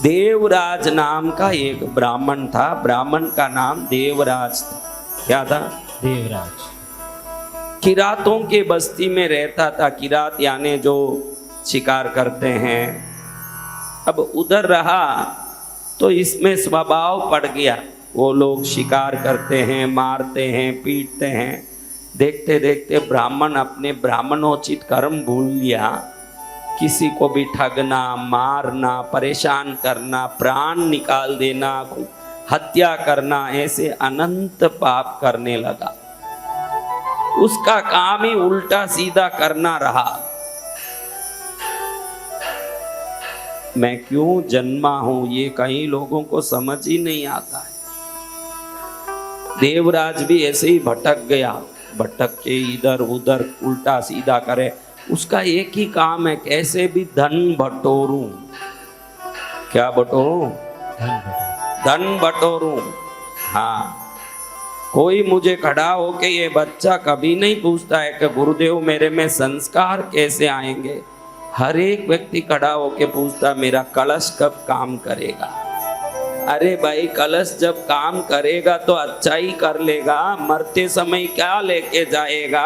देवराज नाम का एक ब्राह्मण था। ब्राह्मण का नाम देवराज था। क्या था? देवराज। किरातों के बस्ती में रहता था। किरात यानी जो शिकार करते हैं। अब उधर रहा तो इसमें स्वभाव पड़ गया। वो लोग शिकार करते हैं, मारते हैं, पीटते हैं। देखते देखते ब्राह्मण अपने ब्राह्मणोचित कर्म भूल गया। किसी को भी ठगना, मारना, परेशान करना, प्राण निकाल देना, हत्या करना, ऐसे अनंत पाप करने लगा। उसका काम ही उल्टा सीधा करना रहा। मैं क्यों जन्मा हूं ये कई लोगों को समझ ही नहीं आता है। देवराज भी ऐसे ही भटक गया। भटक के इधर उधर उल्टा सीधा करे। उसका एक ही काम है, कैसे भी धन बटोरूं। क्या बटोरूं? धन बटोरूं। हाँ, कोई मुझे खड़ा हो के ये बच्चा कभी नहीं पूछता है कि गुरुदेव मेरे में संस्कार कैसे आएंगे। हर एक व्यक्ति खड़ा होके पूछता मेरा कलश कब काम करेगा। अरे भाई, कलश जब काम करेगा तो अच्छा ही कर लेगा। मरते समय क्या लेके जाएगा?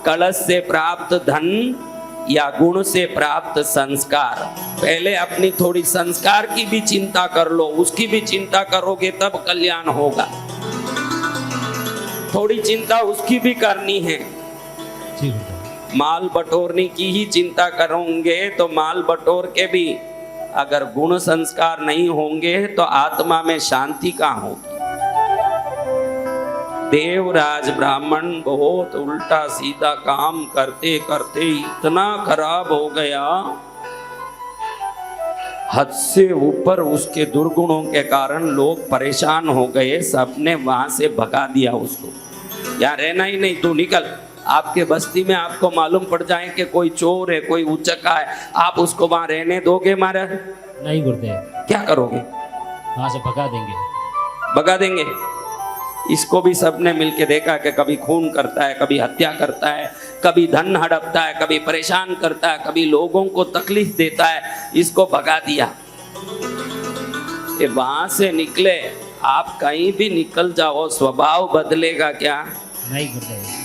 कलश से प्राप्त धन या गुण से प्राप्त संस्कार। पहले अपनी थोड़ी संस्कार की भी चिंता कर लो। उसकी भी चिंता करोगे तब कल्याण होगा। थोड़ी चिंता उसकी भी करनी है। माल बटोरने की ही चिंता करोगे तो माल बटोर के भी अगर गुण संस्कार नहीं होंगे तो आत्मा में शांति कहाँ होगी। देवराज ब्राह्मण बहुत उल्टा सीधा काम करते करते इतना खराब हो गया, हद से ऊपर उसके दुर्गुणों के कारण लोग परेशान हो गए। सबने वहां से भगा दिया उसको। यार रहना ही नहीं, तू निकल। आपके बस्ती में आपको मालूम पड़ जाए कि कोई चोर है, कोई उचक्का है, आप उसको वहां रहने दोगे? महाराज नहीं गुरुदेव। क्या करोगे? वहां से भगा देंगे। भगा देंगे। इसको भी सबने मिलके देखा कि कभी खून करता है, कभी हत्या करता है, कभी धन हड़पता है, कभी परेशान करता है, कभी लोगों को तकलीफ देता है। इसको भगा दिया। ये वहां से निकले। आप कहीं भी निकल जाओ, स्वभाव बदलेगा क्या? नहीं गुरुदेव।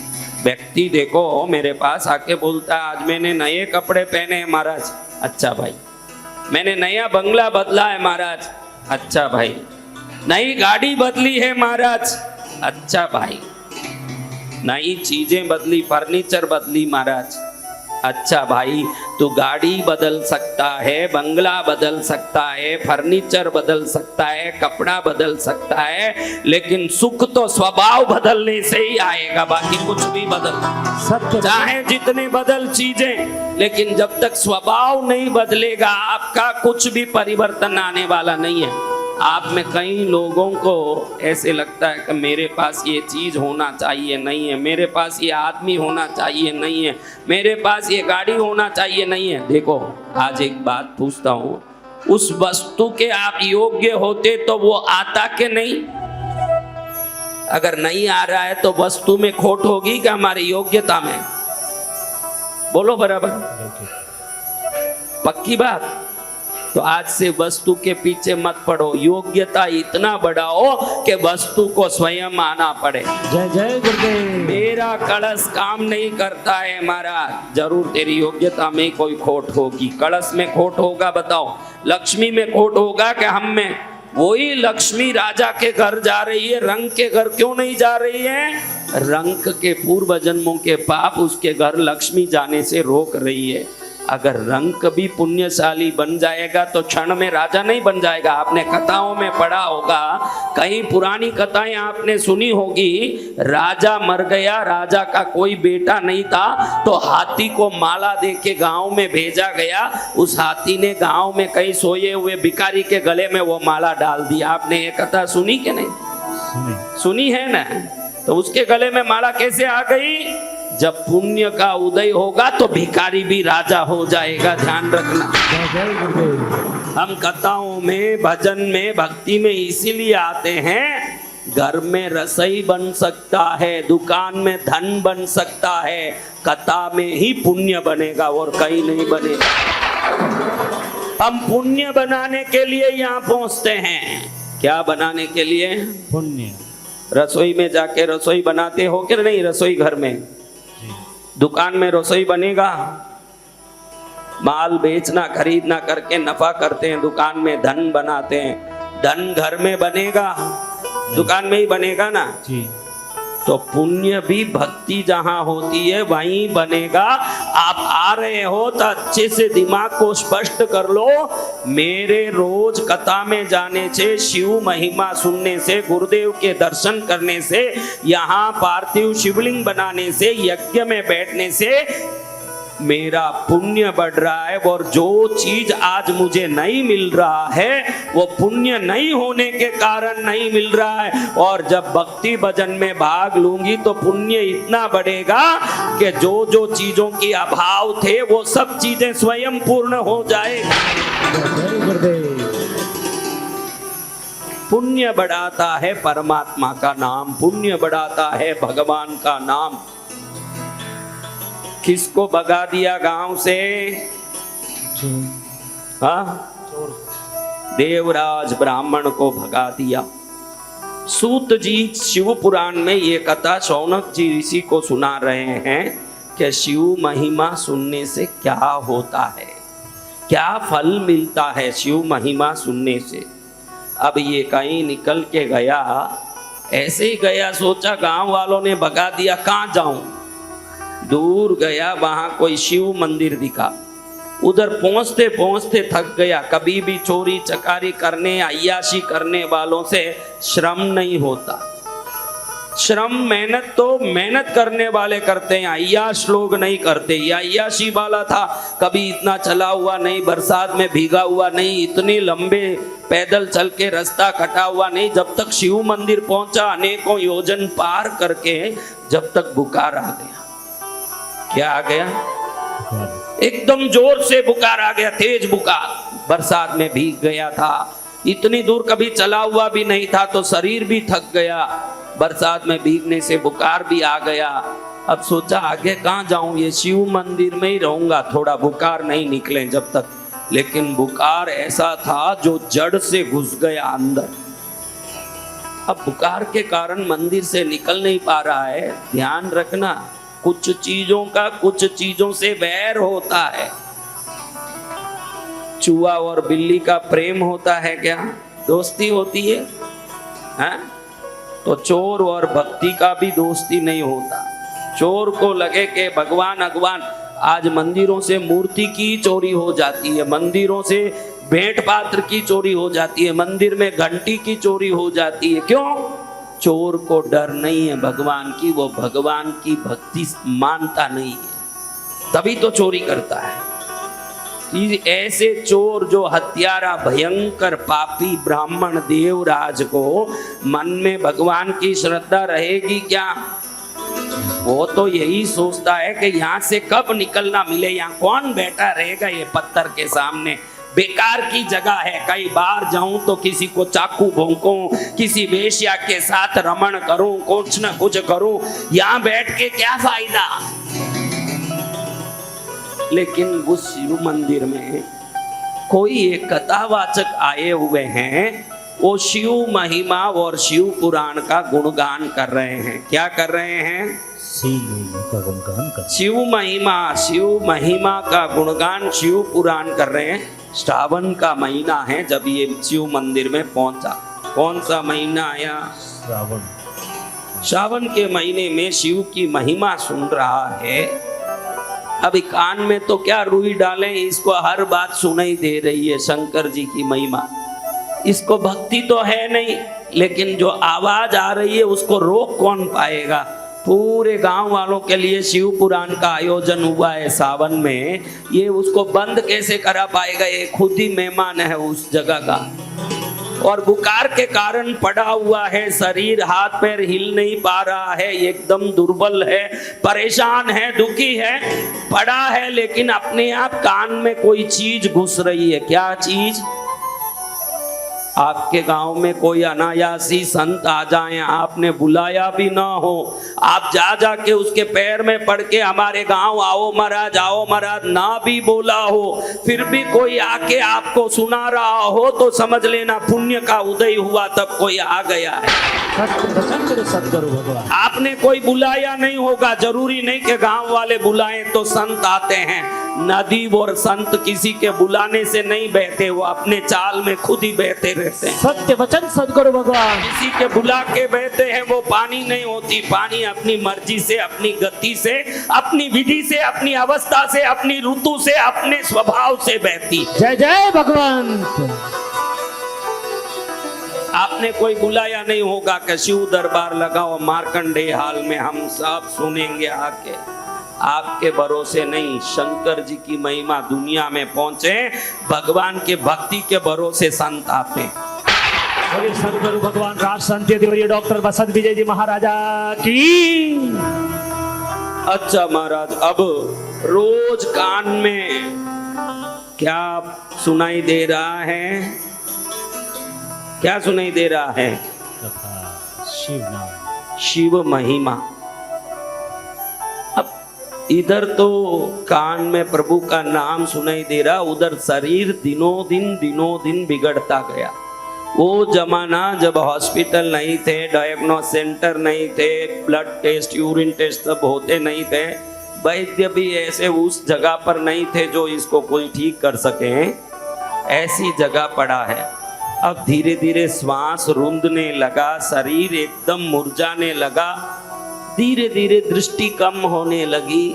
व्यक्ति देखो मेरे पास आके बोलता है आज मैंने नए कपड़े पहने हैं महाराज। अच्छा भाई। मैंने नया बंगला बदला है महाराज। अच्छा भाई। नई गाड़ी बदली है महाराज। अच्छा भाई। नई चीजें बदली, फर्नीचर बदली महाराज। अच्छा भाई, तू गाड़ी बदल सकता है, बंगला बदल सकता है, फर्नीचर बदल सकता है, कपड़ा बदल सकता है, लेकिन सुख तो स्वभाव बदलने से ही आएगा। बाकी कुछ भी बदल सत्य, चाहे जितने बदल चीजें, लेकिन जब तक स्वभाव नहीं बदलेगा आपका कुछ भी परिवर्तन आने वाला नहीं है। आप में कई लोगों को ऐसे लगता है कि मेरे पास ये चीज होना चाहिए, नहीं है। मेरे पास ये आदमी होना चाहिए, नहीं है। मेरे पास ये गाड़ी होना चाहिए, नहीं है। देखो आज एक बात पूछता हूँ, उस वस्तु के आप योग्य होते तो वो आता कि नहीं? अगर नहीं आ रहा है तो वस्तु में खोट होगी क्या हमारी योग्यता में? बोलो बराबर। पक्की बात। तो आज से वस्तु के पीछे मत पड़ो, योग्यता इतना बढ़ाओ कि वस्तु को स्वयं आना पड़े। जय जय गुरुदेव। मेरा कलश काम नहीं करता है महाराज, जरूर तेरी योग्यता में कोई खोट होगी। कलश में खोट होगा बताओ? लक्ष्मी में खोट होगा कि हम में? वही लक्ष्मी राजा के घर जा रही है, रंग के घर क्यों नहीं जा रही है? रंग के पूर्व जन्मों के पाप उसके घर लक्ष्मी जाने से रोक रही है। अगर रंग भी पुण्यशाली बन जाएगा तो क्षण में राजा नहीं बन जाएगा। आपने कथाओं में पढ़ा होगा, कई पुरानी कथाएं आपने सुनी होगी। राजा मर गया, राजा का कोई बेटा नहीं था, तो हाथी को माला दे के गाँव में भेजा गया। उस हाथी ने गाँव में कहीं सोए हुए भिखारी के गले में वो माला डाल दिया। आपने ये कथा सुनी कि नहीं? सुनी है ना? तो उसके गले में माला कैसे आ गई? जब पुण्य का उदय होगा तो भिखारी भी राजा हो जाएगा। ध्यान रखना। हम कथाओं में, भजन में, भक्ति में इसीलिए आते हैं, घर में रसोई बन सकता है, दुकान में धन बन सकता है, कथा में ही पुण्य बनेगा और कहीं नहीं बनेगा। हम पुण्य बनाने के लिए यहाँ पहुंचते हैं। क्या बनाने के लिए? पुण्य। रसोई में जाके रसोई बनाते हो कि नहीं? रसोई घर में, जी। दुकान में रसोई बनेगा? माल बेचना खरीदना करके नफा करते हैं, दुकान में धन बनाते हैं। धन घर में बनेगा? दुकान में ही बनेगा ना। जी। तो पुण्य भी भक्ति जहां होती है वहीं बनेगा। आप आ रहे हो तो अच्छे से दिमाग को स्पष्ट कर लो। मेरे रोज कथा में जाने से, शिव महिमा सुनने से, गुरुदेव के दर्शन करने से, यहाँ पार्थिव शिवलिंग बनाने से, यज्ञ में बैठने से मेरा पुण्य बढ़ रहा है। और जो चीज आज मुझे नहीं मिल रहा है वो पुण्य नहीं होने के कारण नहीं मिल रहा है। और जब भक्ति भजन में भाग लूंगी तो पुण्य इतना बढ़ेगा कि जो जो चीजों की अभाव थे वो सब चीजें स्वयं पूर्ण हो जाएगा। जय गुरुदेव। पुण्य बढ़ाता है परमात्मा का नाम, पुण्य बढ़ाता है भगवान का नाम। किसको भगा दिया गांव से? हाँ, देवराज ब्राह्मण को भगा दिया। सूत जी शिव पुराण में ये कथा शौनक जी ऋषि को सुना रहे हैं कि शिव महिमा सुनने से क्या होता है, क्या फल मिलता है शिव महिमा सुनने से। अब ये कहीं निकल के गया, ऐसे ही गया, सोचा गांव वालों ने भगा दिया, कहाँ जाऊं। दूर गया, वहां कोई शिव मंदिर दिखा। उधर पहुंचते पहुंचते थक गया। कभी भी चोरी चकारी करने, अय्याशी करने वालों से श्रम नहीं होता। श्रम मेहनत तो मेहनत करने वाले करते हैं, अय्याश लोग नहीं करते। या अय्याशी वाला था, कभी इतना चला हुआ नहीं, बरसात में भीगा हुआ नहीं, इतने लंबे पैदल चल के रास्ता कटा हुआ नहीं। जब तक शिव मंदिर पहुंचा, अनेकों योजन पार करके जब तक बुखार आ गया। क्या आ गया? एकदम जोर से बुखार आ गया, तेज बुखार। बरसात में भीग गया था, इतनी दूर कभी चला हुआ भी नहीं था, तो शरीर भी थक गया। बरसात में भीगने से बुखार भी आ गया। अब सोचा आगे कहाँ जाऊं, ये शिव मंदिर में ही रहूंगा, थोड़ा बुखार नहीं निकले जब तक। लेकिन बुखार ऐसा था जो जड़ से घुस गया अंदर। अब बुखार के कारण मंदिर से निकल नहीं पा रहा है। ध्यान रखना, कुछ चीजों का कुछ चीजों से वैर होता है। चूहा और बिल्ली का प्रेम होता है क्या? दोस्ती होती है, हैं? तो चोर और भक्ति का भी दोस्ती नहीं होता। चोर को लगे कि भगवान भगवान, आज मंदिरों से मूर्ति की चोरी हो जाती है, मंदिरों से भेंट पात्र की चोरी हो जाती है, मंदिर में घंटी की चोरी हो जाती है। क्यों? चोर को डर नहीं है भगवान की, वो भगवान की भक्ति मानता नहीं है, तभी तो चोरी करता है। ऐसे चोर जो हत्यारा भयंकर पापी ब्राह्मण देवराज को मन में भगवान की श्रद्धा रहेगी क्या? वो तो यही सोचता है कि यहाँ से कब निकलना मिले, यहाँ कौन बैठा रहेगा ये पत्थर के सामने, बेकार की जगह है। कई बार जाऊं तो किसी को चाकू भोंकूं, किसी वेश्या के साथ रमण करूं, कुछ न कुछ करूं, यहाँ बैठ के क्या फायदा। लेकिन उस शिव मंदिर में कोई एक कथावाचक आए हुए हैं, वो शिव महिमा और शिव पुराण का गुणगान कर रहे हैं। क्या कर रहे हैं? शिव महिमा का गुणगान, शिव पुराण कर रहे हैं। श्रावण का महीना है जब ये शिव मंदिर में पहुंचा। कौन सा महीना आया? श्रावण। श्रावण के महीने में शिव की महिमा सुन रहा है। अभी कान में तो क्या रुई डालें, इसको हर बात सुनाई दे रही है शंकर जी की महिमा। इसको भक्ति तो है नहीं, लेकिन जो आवाज आ रही है उसको रोक कौन पाएगा। पूरे गांव वालों के लिए शिव पुराण का आयोजन हुआ है सावन में, ये उसको बंद कैसे करा पाएगा? ये खुद ही मेहमान है उस जगह का, और बुखार के कारण पड़ा हुआ है, शरीर हाथ पैर हिल नहीं पा रहा है, एकदम दुर्बल है, परेशान है, दुखी है, पड़ा है। लेकिन अपने आप कान में कोई चीज घुस रही है। क्या चीज? आपके गांव में कोई अनायासी संत आ जाएं, आपने बुलाया भी ना हो, आप जा जा के उसके पैर में पड़ के हमारे गांव आओ महाराज ना भी बोला हो, फिर भी कोई आके आपको सुना रहा हो तो समझ लेना पुण्य का उदय हुआ, तब कोई आ गया है। सत्य वचन करे सदगुरु भगवान। आपने कोई बुलाया नहीं होगा, जरूरी नहीं कि गांव वाले बुलाएं तो संत आते हैं। नदी और संत किसी के बुलाने से नहीं बहते, वो अपने चाल में खुद ही बहते रहते हैं। सत्य वचन सदगुरु भगवान। किसी के बुला के बहते हैं, वो पानी नहीं होती। पानी अपनी मर्जी से, अपनी गति से, अपनी विधि से, अपनी अवस्था से, अपनी ऋतु से, अपने स्वभाव से बहती। जय जय भगवान। आपने कोई बुलाया नहीं होगा कि शिव दरबार लगाओ मार्कंडेय हाल में हम सब सुनेंगे आके। आपके भरोसे नहीं, शंकर जी की महिमा दुनिया में पहुंचे, भगवान के भक्ति के भरोसे संत आते हैं। सदगुरु भगवान राज संत देवरिया डॉक्टर बसंत विजय जी महाराजा की। अच्छा महाराज, अब रोज कान में क्या सुनाई दे रहा है? क्या सुनाई दे रहा है? कथा, शिव नाम, शिव महिमा। अब इधर तो कान में प्रभु का नाम सुनाई दे रहा, उधर शरीर दिनों दिन बिगड़ता गया। वो जमाना जब हॉस्पिटल नहीं थे, डायग्नोस सेंटर नहीं थे, ब्लड टेस्ट, यूरिन टेस्ट सब होते नहीं थे, वैद्य भी ऐसे उस जगह पर नहीं थे जो इसको कोई ठीक कर सके, ऐसी जगह पड़ा है। अब धीरे धीरे श्वास रुंधने लगा, शरीर एकदम मुरझाने लगा, धीरे धीरे दृष्टि कम होने लगी,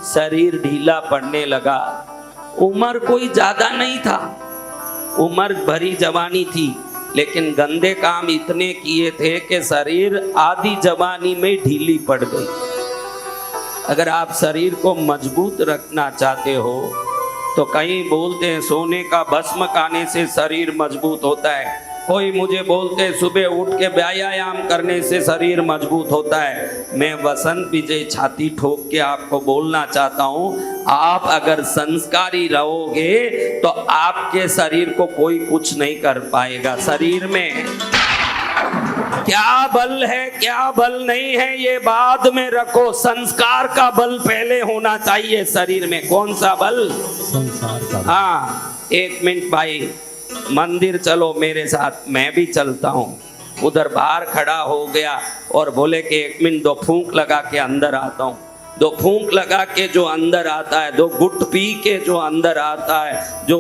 शरीर ढीला पड़ने लगा। उम्र कोई ज्यादा नहीं था, उम्र भरी जवानी थी, लेकिन गंदे काम इतने किए थे कि शरीर आधी जवानी में ढीली पड़ गई। अगर आप शरीर को मजबूत रखना चाहते हो तो कहीं बोलते हैं सोने का भस्म खाने से शरीर मजबूत होता है, कोई मुझे बोलते हैं सुबह उठ के व्यायाम करने से शरीर मजबूत होता है। मैं वसंत विजय छाती ठोक के आपको बोलना चाहता हूँ, आप अगर संस्कारी रहोगे तो आपके शरीर को कोई कुछ नहीं कर पाएगा। शरीर में क्या बल है क्या बल नहीं है ये बाद में रखो, संस्कार का बल पहले होना चाहिए शरीर में। कौन सा बल? संसार का। हाँ, एक मिनट भाई, मंदिर चलो मेरे साथ, मैं भी चलता हूँ। उधर बाहर खड़ा हो गया और बोले कि एक मिनट 2 फूंक लगा के अंदर आता हूँ। 2 फूंक लगा के जो अंदर आता है, 2 गुट पी के जो अंदर आता है, जो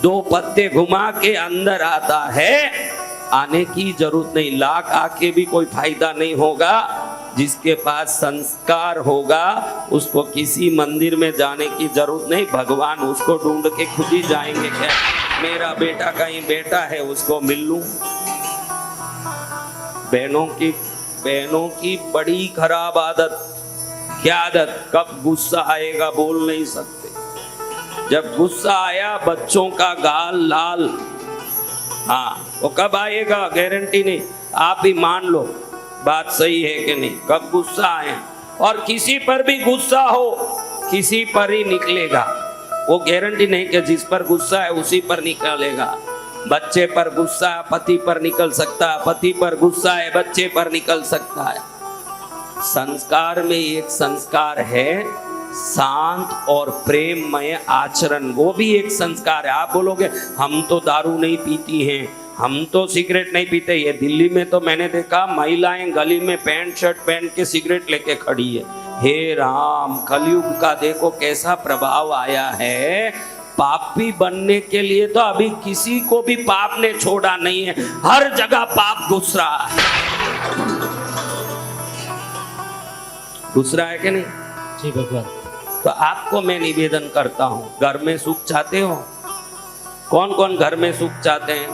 2 पत्ते घुमा के अंदर आता है, आने की जरूरत नहीं। लाख आके भी कोई फायदा नहीं होगा। जिसके पास संस्कार होगा उसको किसी मंदिर में जाने की जरूरत नहीं, भगवान उसको ढूंढ के खुद ही जाएंगे। क्या मेरा बेटा कहीं बेटा है उसको मिल लूं? बहनों की बड़ी खराब आदत। क्या आदत? कब गुस्सा आएगा बोल नहीं सकते। जब गुस्सा आया बच्चों का गाल लाल, हाँ वो कब आएगा गारंटी नहीं, आप ही मान लो बात सही है कि नहीं। कब गुस्सा आए, और किसी पर भी गुस्सा हो किसी पर ही निकलेगा, वो गारंटी नहीं कि जिस पर गुस्सा है उसी पर निकलेगा। बच्चे पर गुस्सा पति पर निकल सकता है, पति पर गुस्सा है बच्चे पर निकल सकता है। संस्कार में एक संस्कार है शांत और प्रेममय आचरण, वो भी एक संस्कार है। आप बोलोगे हम तो दारू नहीं पीती हैं, हम तो सिगरेट नहीं पीते। ये दिल्ली में तो मैंने देखा महिलाएं गली में पैंट शर्ट पहन के सिगरेट लेके खड़ी है। हे राम, कलयुग का देखो कैसा प्रभाव आया है। पापी बनने के लिए तो अभी किसी को भी पाप ने छोड़ा नहीं है, हर जगह पाप घुस रहा है। घुस रहा है कि नहीं? जी भगवान। तो आपको मैं निवेदन करता हूँ, घर में सुख चाहते हो? कौन कौन घर में सुख चाहते हैं?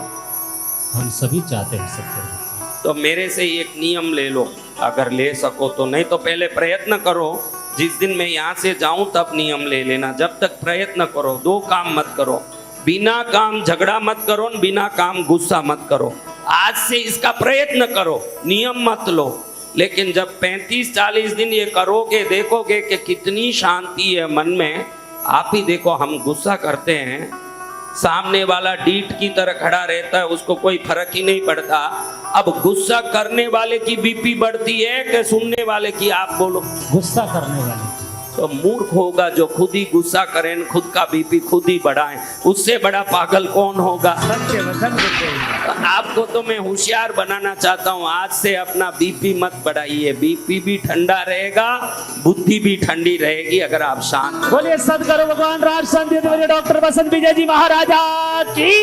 हम सभी चाहते हैं सत्य। तो मेरे से एक नियम ले लो, अगर ले सको तो, नहीं तो पहले प्रयत्न करो। जिस दिन मैं यहाँ से जाऊं तब नियम ले लेना। जब तक प्रयत्न करो, 2 काम मत करो, बिना काम झगड़ा मत करो, बिना काम गुस्सा मत करो। आज से इसका प्रयत्न करो, नियम मत लो। लेकिन जब 35-40 दिन ये करोगे, देखोगे कि कितनी शांति है मन में। आप ही देखो, हम गुस्सा करते हैं, सामने वाला डीट की तरह खड़ा रहता है, उसको कोई फर्क ही नहीं पड़ता। अब गुस्सा करने वाले की बीपी बढ़ती है कि सुनने वाले की? आप बोलो। गुस्सा करने वाले। तो मूर्ख होगा जो खुद ही गुस्सा करें, खुद का बीपी खुद ही बढ़ाएं, उससे बड़ा पागल कौन होगा? सत्य वचन बोलते। आपको तो मैं होशियार बनाना चाहता हूँ, आज से अपना बीपी मत बढ़ाइए। बीपी भी ठंडा रहेगा, बुद्धि भी ठंडी रहेगी अगर आप शांत। बोलिए सदगुरु भगवान राज संत डॉक्टर बसंत विजय जी महाराजा की।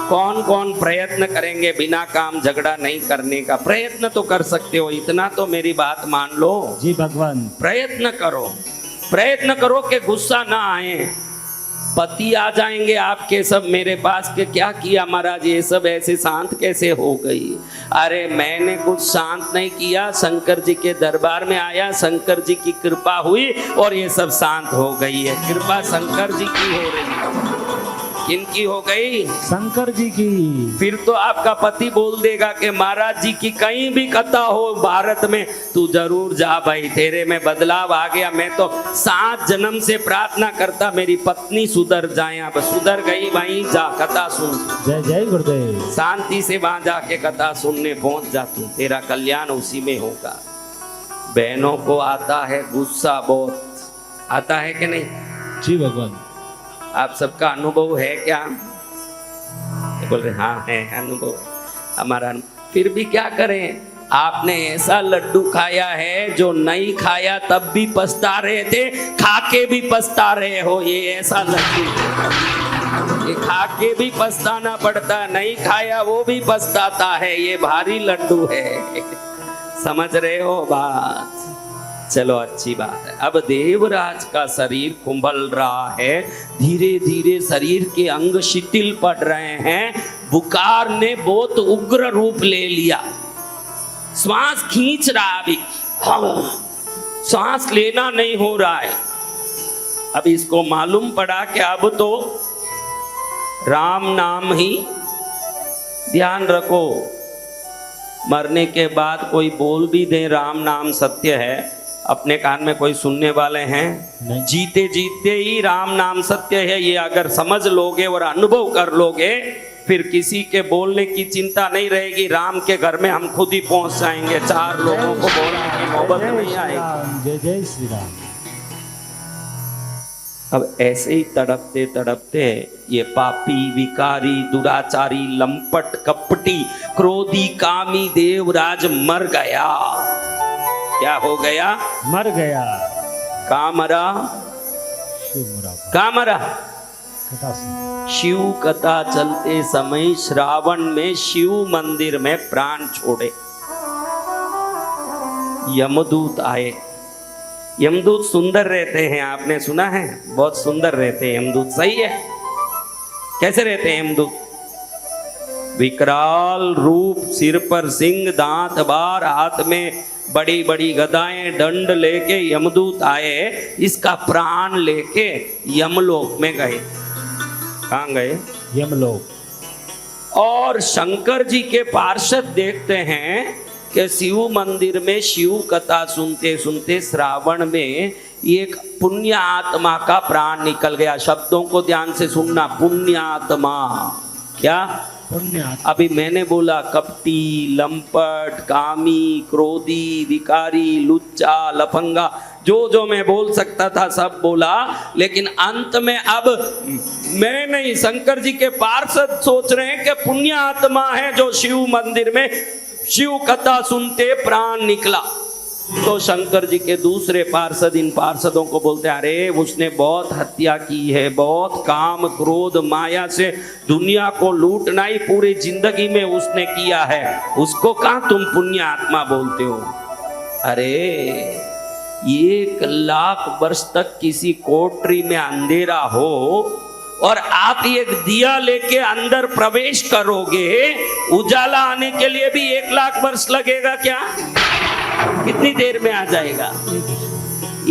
कौन कौन प्रयत्न करेंगे बिना काम झगड़ा नहीं करने का? प्रयत्न तो कर सकते हो, इतना तो मेरी बात मान लो। जी भगवान। प्रयत्न करो, प्रयत्न करो कि गुस्सा ना आए। पति आ जाएंगे आपके सब मेरे पास के, क्या किया महाराज, ये सब ऐसे शांत कैसे हो गई? अरे मैंने कुछ शांत नहीं किया, शंकर जी के दरबार में आया, शंकर जी की कृपा हुई और ये सब शांत हो गई है। कृपा शंकर जी की हो रही है। किनकी हो गई? शंकर जी की। फिर तो आपका पति बोल देगा कि महाराज जी की कहीं भी कथा हो भारत में, तू जरूर जा भाई, तेरे में बदलाव आ गया। मैं तो 7 जन्म से प्रार्थना करता मेरी पत्नी सुधर जाए, अब सुधर गई, वहीं जा कथा सुन। जय जय गुरुदेव। शांति से वहां जाके कथा सुनने पहुंच जा तू, तेरा कल्याण उसी में होगा। बहनों को आता है गुस्सा, बहुत आता है कि नहीं? जी भगवान। आप सबका अनुभव है क्या? बोल रहे हाँ है अनुभव, हमारा। फिर भी क्या करें, आपने ऐसा लड्डू खाया है जो नहीं खाया तब भी पछता रहे थे, खा के भी पछता रहे हो। ये ऐसा लड्डू, ये खा के भी पछताना पड़ता, नहीं खाया वो भी पछताता है, ये भारी लड्डू है। समझ रहे हो बात? चलो अच्छी बात है। अब देवराज का शरीर कुंभल रहा है, धीरे धीरे शरीर के अंग शिथिल पड़ रहे हैं, बुखार ने बहुत उग्र रूप ले लिया, श्वास खींच रहा, अभी सांस लेना नहीं हो रहा है। अब इसको मालूम पड़ा कि अब तो राम नाम ही ध्यान रखो। मरने के बाद कोई बोल भी दे राम नाम सत्य है, अपने कान में कोई सुनने वाले हैं नहीं। जीते जीते ही राम नाम सत्य है, ये अगर समझ लोगे और अनुभव कर लोगे, फिर किसी के बोलने की चिंता नहीं रहेगी। राम के घर में हम खुद ही पहुंच जाएंगे, 4 लोगों को बोलने की नौबत नहीं आएगी। जय जय श्री राम। अब ऐसे ही तड़पते तड़पते ये पापी, विकारी, दुराचारी, लंपट, कपटी, क्रोधी, कामी देवराज मर गया। क्या हो गया? मर गया। कहाँ मरा? कहाँ मरा? शिव कथा चलते समय श्रावण में शिव मंदिर में प्राण छोड़े। यमदूत आए। यमदूत सुंदर रहते हैं, आपने सुना है? बहुत सुंदर रहते हैं यमदूत, सही है? कैसे रहते हैं यमदूत? विकराल रूप, सिर पर सिंह, दांत बार, हाथ में बड़ी बड़ी गदाएं, दंड लेके यमदूत आए, इसका प्राण लेके यमलोक में गए। कहाँ गए? यमलोक। और शंकर जी के पार्षद देखते हैं कि शिव मंदिर में शिव कथा सुनते सुनते श्रावण में एक पुण्य आत्मा का प्राण निकल गया। शब्दों को ध्यान से सुनना, पुण्य आत्मा। क्या? अभी मैंने बोला कपटी, लंपट, कामी, क्रोधी, विकारी, लुच्चा, लफंगा, जो मैं बोल सकता था सब बोला, लेकिन अंत में अब मैं नहीं, शंकर जी के पार्षद सोच रहे हैं कि पुण्य आत्मा है जो शिव मंदिर में शिव कथा सुनते प्राण निकला। तो शंकर जी के दूसरे पार्षद इन पार्षदों को बोलते हैं, अरे उसने बहुत हत्या की है, बहुत काम, क्रोध, माया से दुनिया को लूटना ही पूरी जिंदगी में उसने किया है, उसको कहाँ तुम पुण्य आत्मा बोलते हो? अरे 1,00,000 वर्ष तक किसी कोठरी में अंधेरा हो और आप एक दिया लेके अंदर प्रवेश करोगे, उजाला आने के लिए भी 1,00,000 वर्ष लगेगा क्या? कितनी देर में आ जाएगा?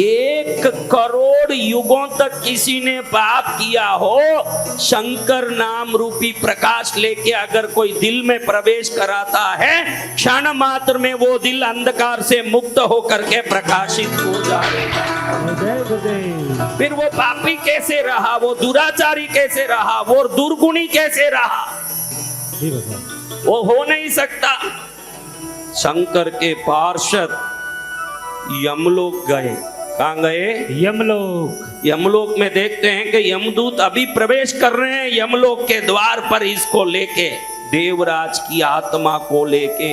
1 करोड़ युगों तक किसी ने पाप किया हो, शंकर नाम रूपी प्रकाश लेके अगर कोई दिल में प्रवेश कराता है, क्षण मात्र में वो दिल अंधकार से मुक्त होकर के प्रकाशित हो जाएगा। जय गुरुदेव। फिर वो पापी कैसे रहा, वो दुराचारी कैसे रहा, वो दुर्गुणी कैसे रहा? जी भगवान। वो हो नहीं सकता। शंकर के पार्षद यमलोक गए। कहाँ गए? यमलोक। यमलोक में देखते हैं कि यमदूत अभी प्रवेश कर रहे हैं यमलोक के द्वार पर, इसको लेके, देवराज की आत्मा को लेके।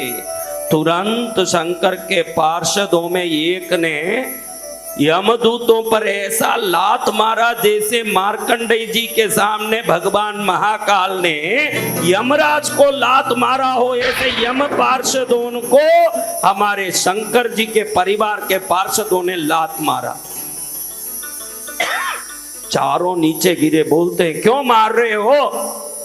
तुरंत शंकर के पार्षदों में एक ने यमदूतों पर ऐसा लात मारा जैसे मार्कंडेय जी के सामने भगवान महाकाल ने यमराज को लात मारा हो, ऐसे यम पार्षदों को हमारे शंकर जी के परिवार के पार्षदों ने लात मारा। चारों नीचे गिरे, बोलते हैं क्यों मार रहे हो?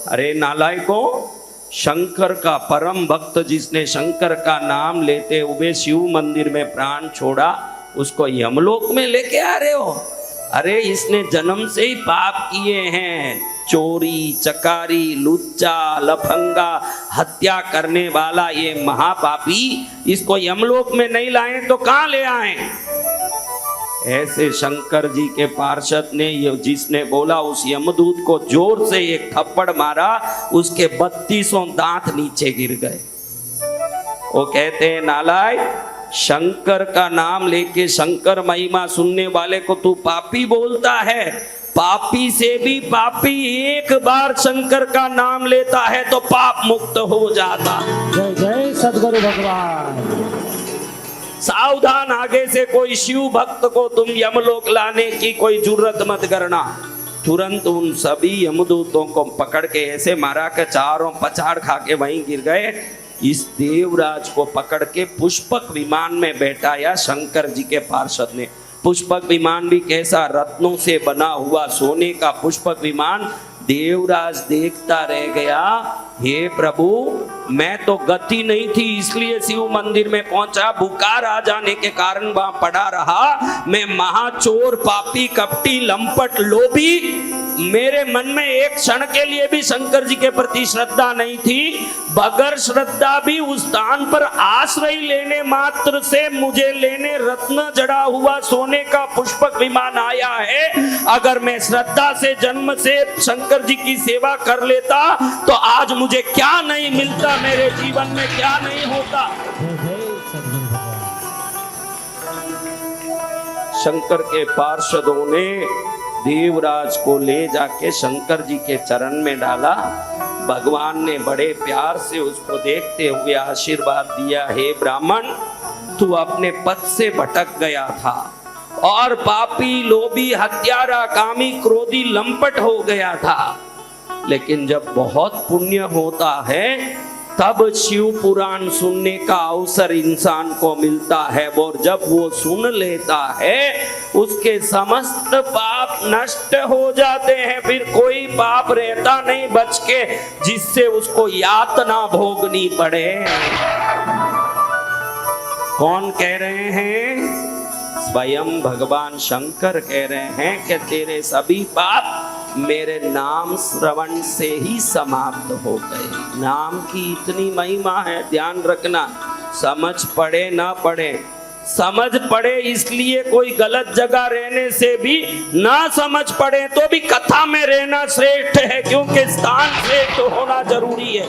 अरे नालायकों, शंकर का परम भक्त जिसने शंकर का नाम लेते हुए शिव मंदिर में प्राण छोड़ा, उसको यमलोक में लेके आ रहे हो? अरे इसने जन्म से ही पाप किए हैं, चोरी, चकारी, लुच्चा, लफंगा, हत्या करने वाला ये महापापी, इसको यमलोक में नहीं लाए तो कहां ले आए? ऐसे शंकर जी के पार्षद ने जिसने बोला, उस यमदूत को जोर से एक थप्पड़ मारा, उसके 32 दांत नीचे गिर गए। वो कहते हैं नालायक, शंकर का नाम लेके शंकर महिमा सुनने वाले को तू पापी बोलता है? पापी से भी पापी एक बार शंकर का नाम लेता है तो पाप मुक्त हो जाता। जय जय सद्गुरु भगवान। सावधान, आगे से कोई शिव भक्त को तुम यमलोक लाने की कोई जुर्रत मत करना। तुरंत उन सभी यमदूतों को पकड़ के ऐसे मारा कि चारों पछाड़ खा के वहीं गिर गए। इस देवराज को पकड़ के पुष्पक विमान में बैठाया शंकर जी के पार्षद ने। पुष्पक विमान भी कैसा, रत्नों से बना हुआ सोने का पुष्पक विमान। देवराज देखता रह गया, हे प्रभु, मैं तो गति नहीं थी इसलिए शिव मंदिर में पहुंचा, बुखार आ जाने के कारण वहां पड़ा रहा। मैं महाचोर, पापी, कपटी, लंपट, लोभी, मेरे मन में एक क्षण के लिए भी शंकर जी के प्रति श्रद्धा नहीं थी। बगैर श्रद्धा भी उस स्थान पर आश्रय लेने मात्र से मुझे लेने रत्न जड़ा हुआ सोने का पुष्पक विमान आया है। अगर मैं श्रद्धा से जन्म से शंकर जी की सेवा कर लेता तो आज मुझे क्या नहीं मिलता, मेरे जीवन में क्या नहीं होता। शंकर के पार्षदों ने देवराज को ले जाके शंकर जी के चरण में डाला। भगवान ने बड़े प्यार से उसको देखते हुए आशीर्वाद दिया, हे ब्राह्मण, तू अपने पथ से भटक गया था और पापी, लोभी, हत्यारा, कामी, क्रोधी, लंपट हो गया था, लेकिन जब बहुत पुण्य होता है तब शिव पुराण सुनने का अवसर इंसान को मिलता है, और जब वो सुन लेता है उसके समस्त पाप नष्ट हो जाते हैं। फिर कोई पाप रहता नहीं बच के जिससे उसको यातना भोगनी पड़े। कौन कह रहे हैं? स्वयं भगवान शंकर कह रहे हैं कि तेरे सभी पाप मेरे नाम श्रवण से ही समाप्त हो गए। नाम की इतनी महिमा है, ध्यान रखना। समझ पड़े ना पड़े, समझ पड़े इसलिए कोई गलत जगह रहने से भी, ना समझ पड़े तो भी कथा में रहना श्रेष्ठ है, क्योंकि स्थान श्रेष्ठ होना जरूरी है।